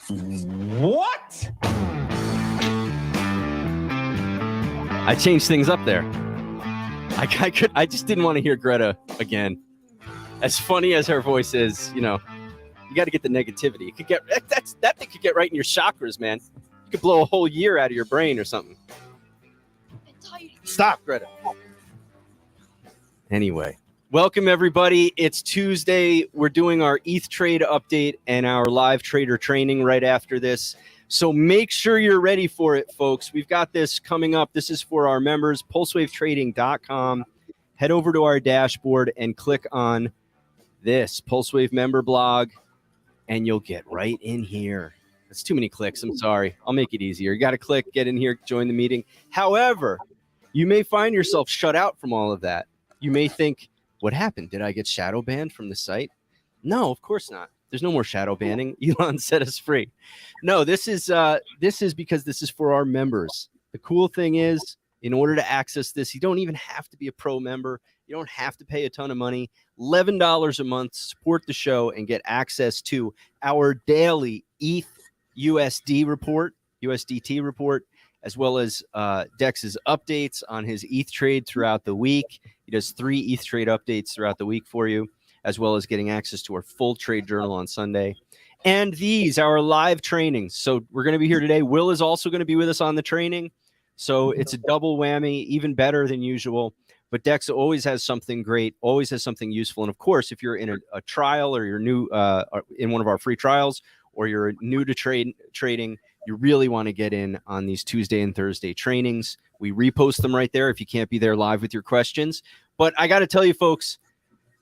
What? I changed things up there. I just didn't want to hear Greta again. As funny as her voice is, you know, you got to get the negativity. It could get that thing could get right in your chakras, man. You could blow a whole year out of your brain or something. Stop, Greta. Anyway, welcome everybody. It's Tuesday. We're doing our ETH trade update and our live trader training right after this. So make sure you're ready for it, folks. We've got this coming up. This is for our members, pulsewavetrading.com. Head over to our dashboard and click on this PulseWave member blog, and you'll get right in here. That's too many clicks. I'm sorry. I'll make it easier. You got to click, get in here, join the meeting. However, you may find yourself shut out from all of that. You may think, what happened? Did I get shadow banned from the site? No, of course not. There's no more shadow banning. Elon set us free. No, this is because this is for our members. The cool thing is, in order to access this, you don't even have to be a pro member. You don't have to pay a ton of money. $11 a month, support the show, and get access to our daily ETH USDT report, as well as Dex's updates on his ETH trade throughout the week. He does 3 ETH trade updates throughout the week for you, as well as getting access to our full trade journal on Sunday. And these, our live trainings. So we're going to be here today. Will is also going to be with us on the training. So it's a double whammy, even better than usual. But Dex always has something great, always has something useful. And of course, if you're in a trial or you're new in one of our free trials, or you're new to trading, you really want to get in on these Tuesday and Thursday trainings. We repost them right there if you can't be there live with your questions. But I got to tell you, folks,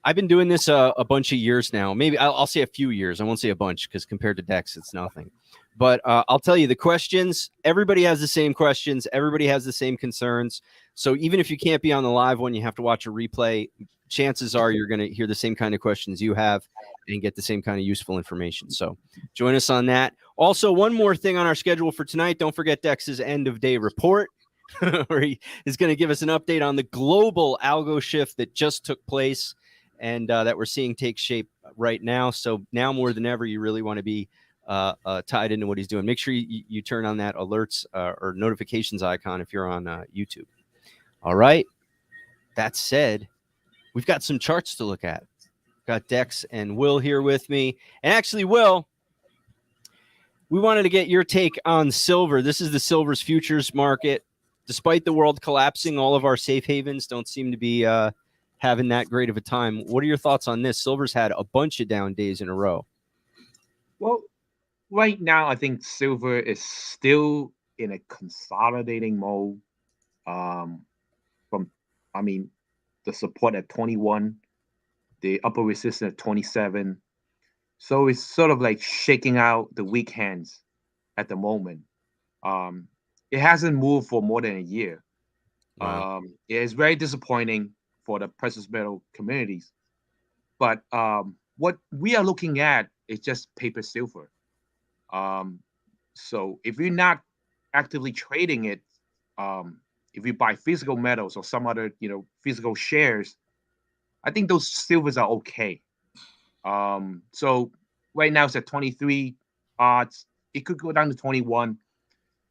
I've been doing this a bunch of years now. Maybe I'll say a few years. I won't say a bunch because compared to Dex, it's nothing. But I'll tell you, the questions, everybody has the same questions. Everybody has the same concerns. So even if you can't be on the live one, you have to watch a replay. Chances are you're going to hear the same kind of questions you have and get the same kind of useful information. So join us on that. Also, one more thing on our schedule for tonight. Don't forget Dex's end of day report, where he is going to give us an update on the global algo shift that just took place and that we're seeing take shape right now. So now more than ever, you really want to be tied into what he's doing. Make sure you turn on that alerts or notifications icon if you're on YouTube. All right. That said, we've got some charts to look at. Got Dex and Will here with me. And actually, Will, we wanted to get your take on silver. This is the silver's futures market. Despite the world collapsing, all of our safe havens don't seem to be having that great of a time. What are your thoughts on this? Silver's had a bunch of down days in a row. Well, right now, I think silver is still in a consolidating mode. The support at 21, the upper resistance at 27. So it's sort of like shaking out the weak hands at the moment. It hasn't moved for more than a year. Wow. It is very disappointing for the precious metal communities. But what we are looking at is just paper silver. So if you're not actively trading it, if you buy physical metals or some other, physical shares, I think those silvers are okay. So right now it's at 23 odds. It could go down to 21.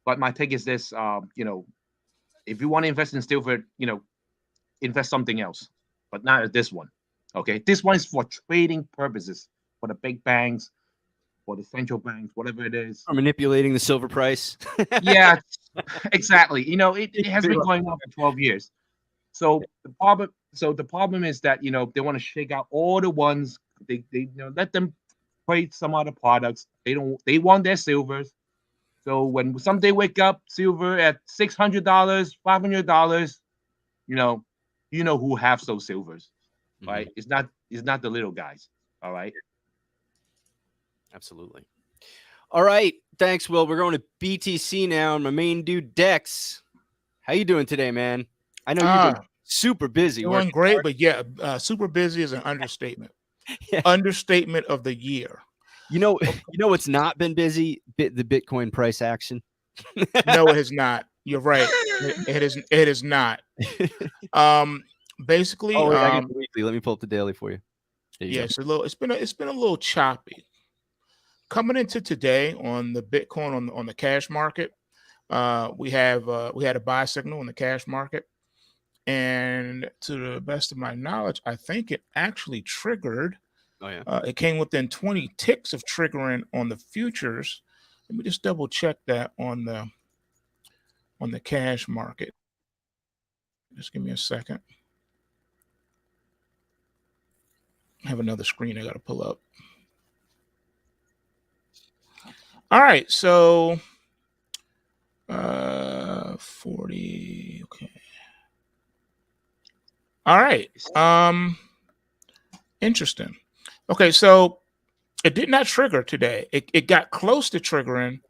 But my take is this, if you want to invest in silver, invest something else, but not at this one. Okay. This one is for trading purposes, for the big banks, for the central banks, whatever it is. Or manipulating the silver price. Yeah, exactly. It has been going on for 12 years. So the problem is that, they want to shake out all the ones, they let them trade some other products. They want their silvers. So when someday wake up silver at $600, $500, you know who have those silvers, right? Mm-hmm. It's not the little guys. All right. Absolutely. All right. Thanks, Will. We're going to BTC now. And my main dude, Dex. How you doing today, man? I know you've been super busy. Doing great, but yeah, super busy is an understatement. Yeah. Understatement of the year. You know what's not been busy? The Bitcoin price action. No, it has not. You're right. It is not. Basically, I got the weekly. Let me pull up the daily for you. Yes, it's been a little choppy. coming into today on the Bitcoin on the cash market, we had a buy signal in the cash market, and to the best of my knowledge, I think it actually triggered. Oh yeah. It came within 20 ticks of triggering on the futures. Let me just double check that on the cash market. Just give me a second. I have another screen I got to pull up. All right, so 40. Okay. All right. Interesting. Okay, so it did not trigger today. It got close to triggering,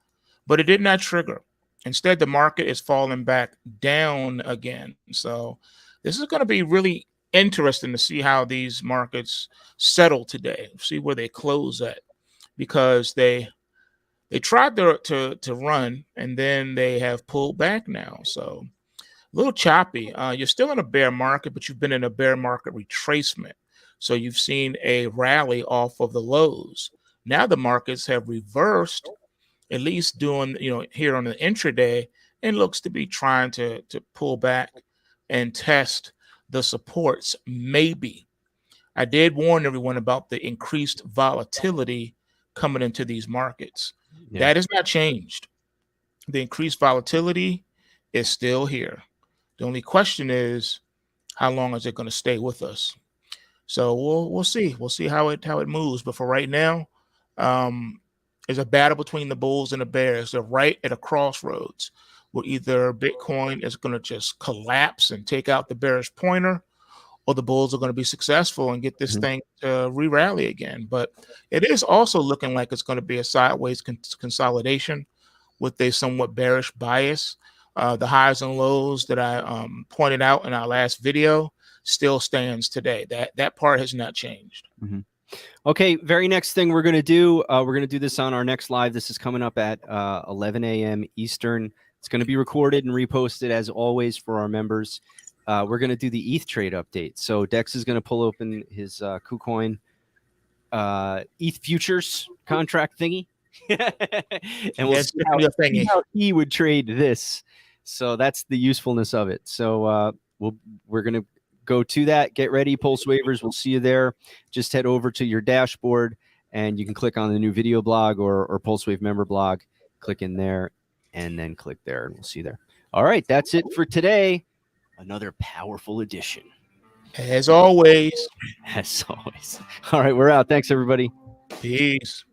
but it did not trigger. Instead, the market is falling back down again. So this is going to be really interesting to see how these markets settle today, see where they close at, because they tried to run and then they have pulled back now. So a little choppy. You're still in a bear market, but you've been in a bear market retracement. So you've seen a rally off of the lows. Now the markets have reversed, at least doing, here on the intraday, and looks to be trying to pull back and test the supports. Maybe. I did warn everyone about the increased volatility coming into these markets. Yeah. That has not changed. The increased volatility is still here. The only question is, how long is it going to stay with us? So we'll see. We'll see how it moves. But for right now, there's a battle between the bulls and the bears. They're right at a crossroads where either Bitcoin is going to just collapse and take out the bearish pointer, or the bulls are going to be successful and get this thing to re-rally again. But it is also looking like it's going to be a sideways consolidation with a somewhat bearish bias. The highs and lows that I pointed out in our last video still stands today. That part has not changed. Okay, very next thing we're going to do this on our next live. This is coming up at 11 a.m. Eastern. It's going to be recorded and reposted as always for our members. We're going to do the ETH trade update. So Dex is going to pull open his KuCoin ETH futures contract thingy. And we'll see how he would trade this. So that's the usefulness of it. So we're going to go to that. Get ready, Pulse Waivers. We'll see you there. Just head over to your dashboard and you can click on the new video blog or PulseWave member blog. Click in there and then click there and we'll see you there. All right, that's it for today. Another powerful edition. As always. As always. All right, we're out. Thanks, everybody. Peace.